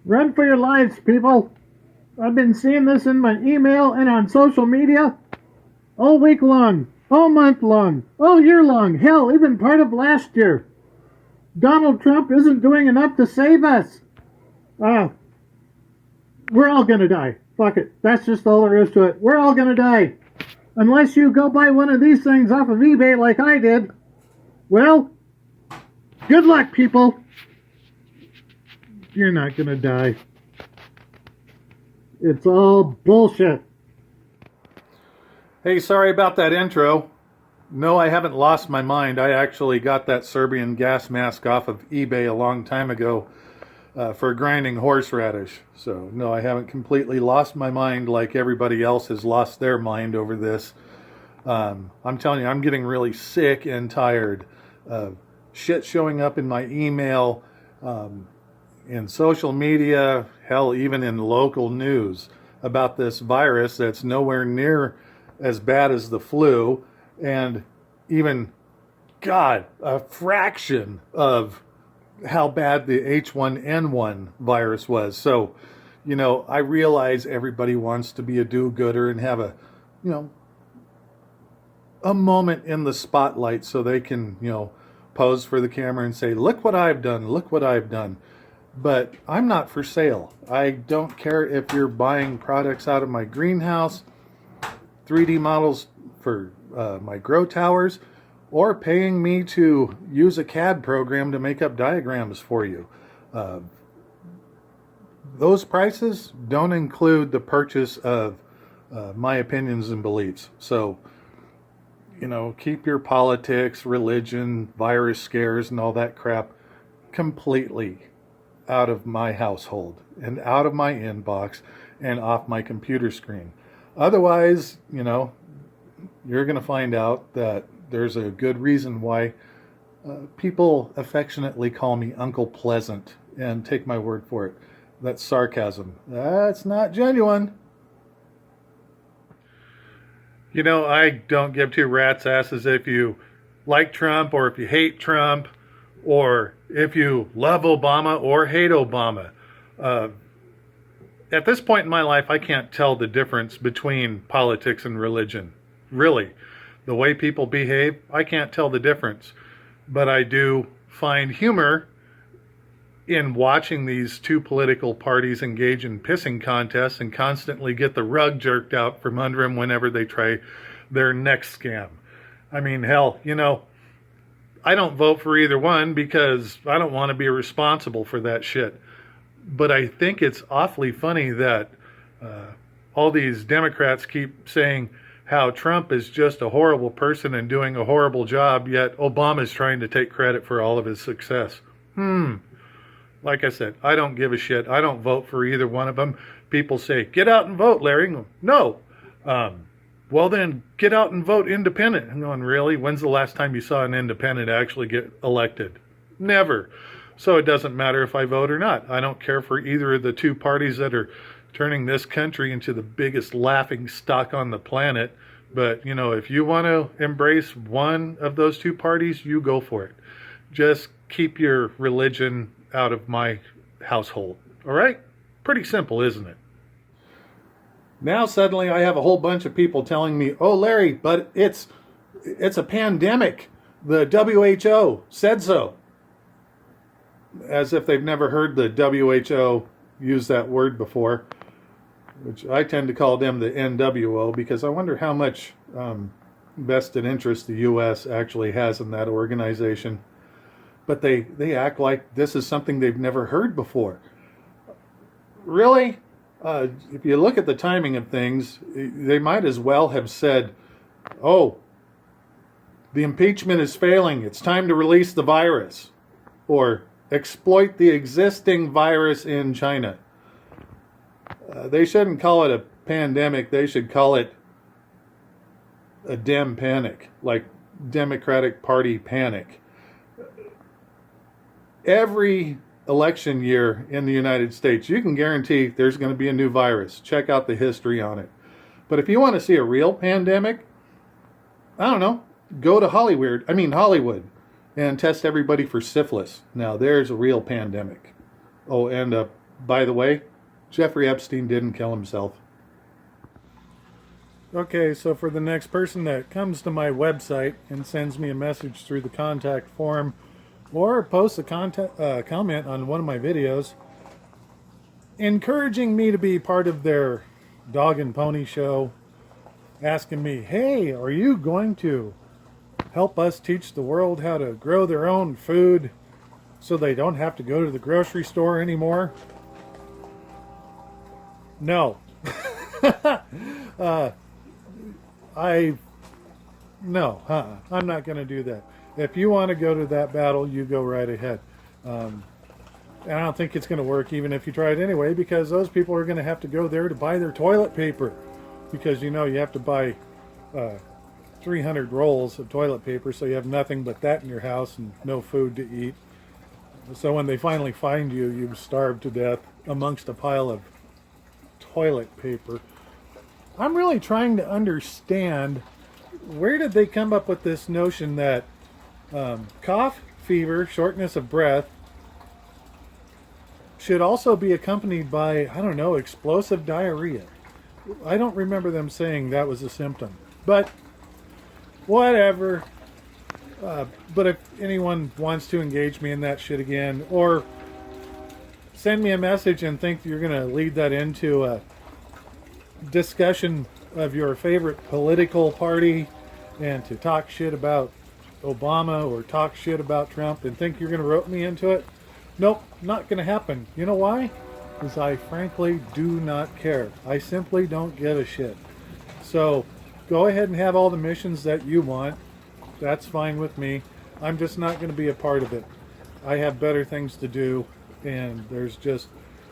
Run for your lives, people. I've been seeing this in my email and on social media all week long, all month long, all year long, hell, even part of last year. Donald Trump isn't doing enough to save us. Uh, we're all gonna die. Fuck it. That's just all there is to it. We're all gonna die. Unless you go buy one of these things off of eBay like I did. Well, good luck, people. You're not gonna die. It's all bullshit. Hey, sorry about that intro. No, I haven't lost my mind. I actually got that Serbian gas mask off of eBay a long time ago for grinding horseradish. So, no, I haven't completely lost my mind like everybody else has lost their mind over this. I'm telling you, I'm getting really sick and tired of shit showing up in my email, in social media, hell, even in local news about this virus that's nowhere near as bad as the flu, and even, God, a fraction of how bad the H1N1 virus was. So, I realize everybody wants to be a do-gooder and have you know, a moment in the spotlight so they can, pose for the camera and say, look what I've done, look what I've done. But I'm not for sale. I don't care if you're buying products out of my greenhouse, 3D models for my grow towers, or paying me to use a CAD program to make up diagrams for you. Those prices don't include the purchase of my opinions and beliefs. So, keep your politics, religion, virus scares, and all that crap completely out of my household and out of my inbox and off my computer screen. Otherwise, you're going to find out that there's a good reason why people affectionately call me Uncle Pleasant, and take my word for it. That's sarcasm. That's not genuine. I don't give two rats' asses if you like Trump or if you hate Trump or if you love Obama or hate Obama. At this point in my life, I can't tell the difference between politics and religion. Really. The way people behave, I can't tell the difference. But I do find humor in watching these two political parties engage in pissing contests and constantly get the rug jerked out from under them whenever they try their next scam. I mean, hell, I don't vote for either one because I don't want to be responsible for that shit. But I think it's awfully funny that all these Democrats keep saying how Trump is just a horrible person and doing a horrible job, yet Obama's trying to take credit for all of his success. Like I said, I don't give a shit. I don't vote for either one of them. People say, get out and vote, Larry. No. Well, then get out and vote independent. I'm going, really? When's the last time you saw an independent actually get elected? Never. So it doesn't matter if I vote or not. I don't care for either of the two parties that are turning this country into the biggest laughing stock on the planet. But, if you want to embrace one of those two parties, you go for it. Just keep your religion out of my household. All right? Pretty simple, isn't it? Now suddenly I have a whole bunch of people telling me, oh, Larry, but it's a pandemic. The WHO said so. As if they've never heard the WHO use that word before, which I tend to call them the NWO, because I wonder how much vested interest the U.S. actually has in that organization. But they act like this is something they've never heard before. Really? If you look at the timing of things, they might as well have said, oh, the impeachment is failing. It's time to release the virus. Or exploit the existing virus in China. They shouldn't call it a pandemic. They should call it a Dem panic, like Democratic Party panic. Every election year in the United States, you can guarantee there's going to be a new virus. Check out the history on it. But if you want to see a real pandemic, I don't know, go to Hollywood, and test everybody for syphilis. Now there's a real pandemic. Oh, and a By the way, Jeffrey Epstein didn't kill himself. Okay, so for the next person that comes to my website and sends me a message through the contact form or posts a comment on one of my videos encouraging me to be part of their dog and pony show, asking me, hey, are you going to help us teach the world how to grow their own food so they don't have to go to the grocery store anymore? No. I'm not going to do that. If you want to go to that battle, you go right ahead. And I don't think it's going to work even if you try it anyway, because those people are going to have to go there to buy their toilet paper, because you have to buy 300 rolls of toilet paper, so you have nothing but that in your house and no food to eat. So when they finally find you, you've starved to death amongst a pile of toilet paper. I'm really trying to understand, where did they come up with this notion that cough, fever, shortness of breath should also be accompanied by, I don't know, explosive diarrhea? I don't remember them saying that was a symptom, but whatever. But if anyone wants to engage me in that shit again, or send me a message and think you're going to lead that into a discussion of your favorite political party and to talk shit about Obama or talk shit about Trump and think you're going to rope me into it, nope, not going to happen. You know why? Because I frankly do not care. I simply don't give a shit. So go ahead and have all the missions that you want. That's fine with me. I'm just not going to be a part of it. I have better things to do, and there's just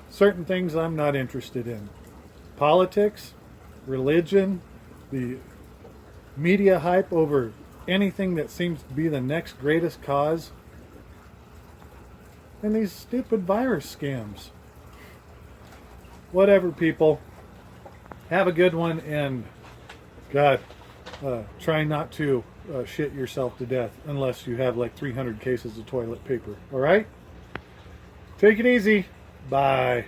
certain things I'm not interested in. Politics, religion, the media hype over anything that seems to be the next greatest cause, and these stupid virus scams. Whatever, people. Have a good one, and God, try not to shit yourself to death unless you have like 300 cases of toilet paper. All right? Take it easy. Bye.